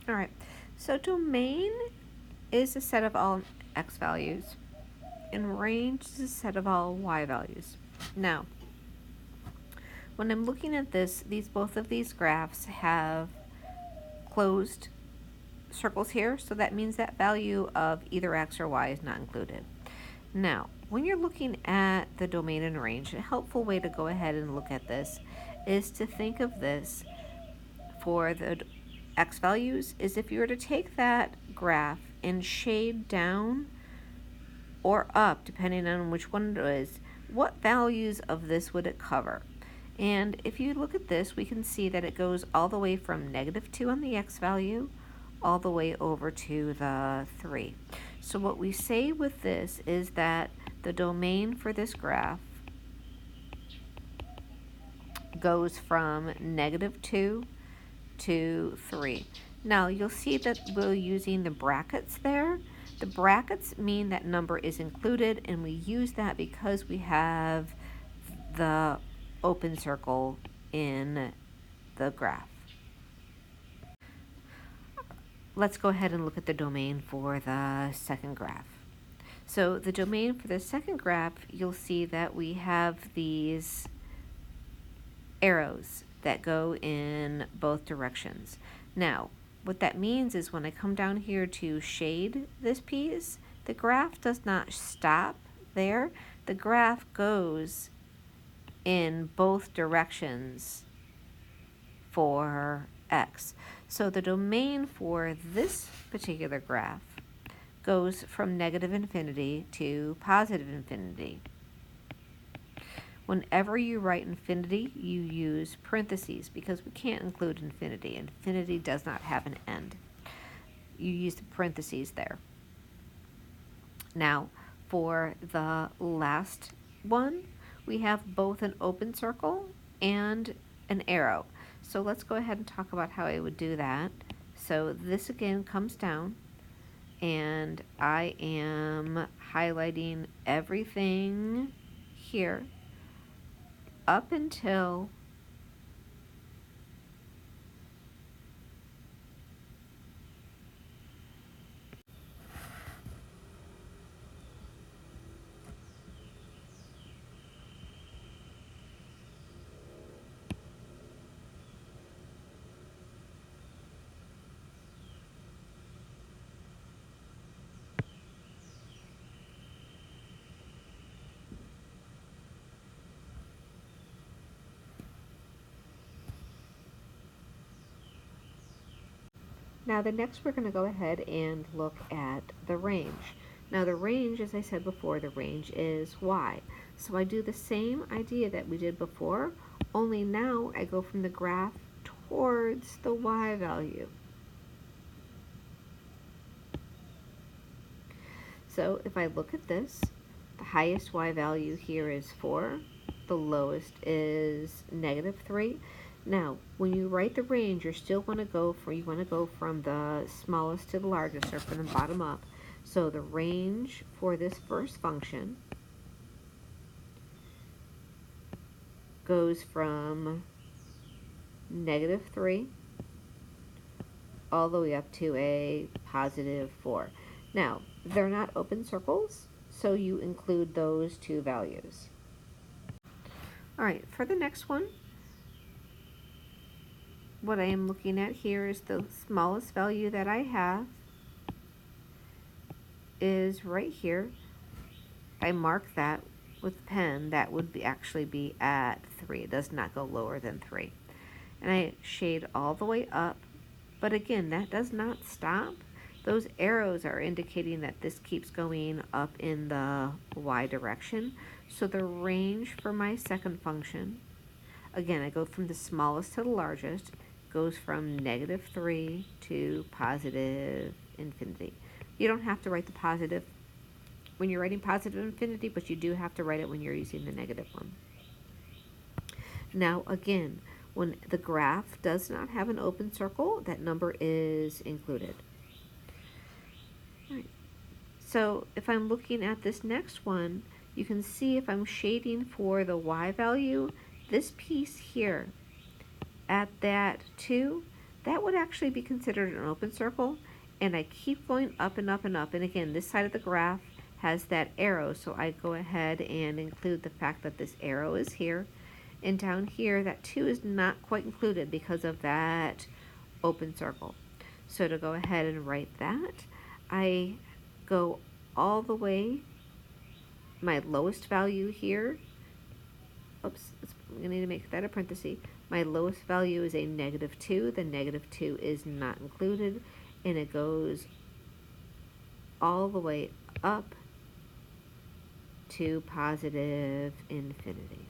All right, so domain is a set of all x values, and range is a set of all y values. Now, when I'm looking at this, both of these graphs have closed circles here, so that means that value of either x or y is not included. Now, when you're looking at the domain and range, a helpful way to go ahead and look at this is to think of this for the x values is if you were to take that graph and shade down or up, depending on which one it is, what values of this would it cover? And if you look at this, we can see that it goes all the way from -2 on the x value all the way over to the 3. So what we say with this is that the domain for this graph goes from -2 to 3. Now you'll see that we're using the brackets there. The brackets mean that number is included, and we use that because we have the open circle in the graph. Let's go ahead and look at the domain for the second graph. So the domain for the second graph, you'll see that we have these arrows that go in both directions. Now, what that means is when I come down here to shade this piece, the graph does not stop there. The graph goes in both directions for x. So the domain for this particular graph goes from -infinity to +infinity. Whenever you write infinity, you use parentheses because we can't include infinity. Infinity does not have an end. You use the parentheses there. Now, for the last one, we have both an open circle and an arrow. So let's go ahead and talk about how I would do that. So this again comes down, and I am highlighting everything here up until now the next we're going to go ahead and look at the range. Now the range, as I said before, the range is y. So I do the same idea that we did before, only now I go from the graph towards the y value. So if I look at this, the highest y value here is 4, the lowest is -3. Now, when you write the range, you want to go from the smallest to the largest, or from the bottom up. So the range for this first function goes from -3 all the way up to a +4. Now, they're not open circles, so you include those two values. All right, for the next one, what I am looking at here is the smallest value that I have is right here. I mark that with pen. That would actually be at 3. It does not go lower than 3. And I shade all the way up, but again, that does not stop. Those arrows are indicating that this keeps going up in the y direction. So the range for my second function, again, I go from the smallest to the largest, goes from -3 to +infinity. You don't have to write the positive when you're writing +infinity, but you do have to write it when you're using the negative one. Now again, when the graph does not have an open circle, that number is included. All right. So if I'm looking at this next one, you can see if I'm shading for the y value, this piece here at that 2, that would actually be considered an open circle. And I keep going up and up and up. And again, this side of the graph has that arrow, so I go ahead and include the fact that this arrow is here. And down here, that 2 is not quite included because of that open circle. So to go ahead and write that, I go all the way, my lowest value here, oops, I'm going to need to make that a parenthesis. My lowest value is a -2. The -2 is not included, and it goes all the way up to positive infinity.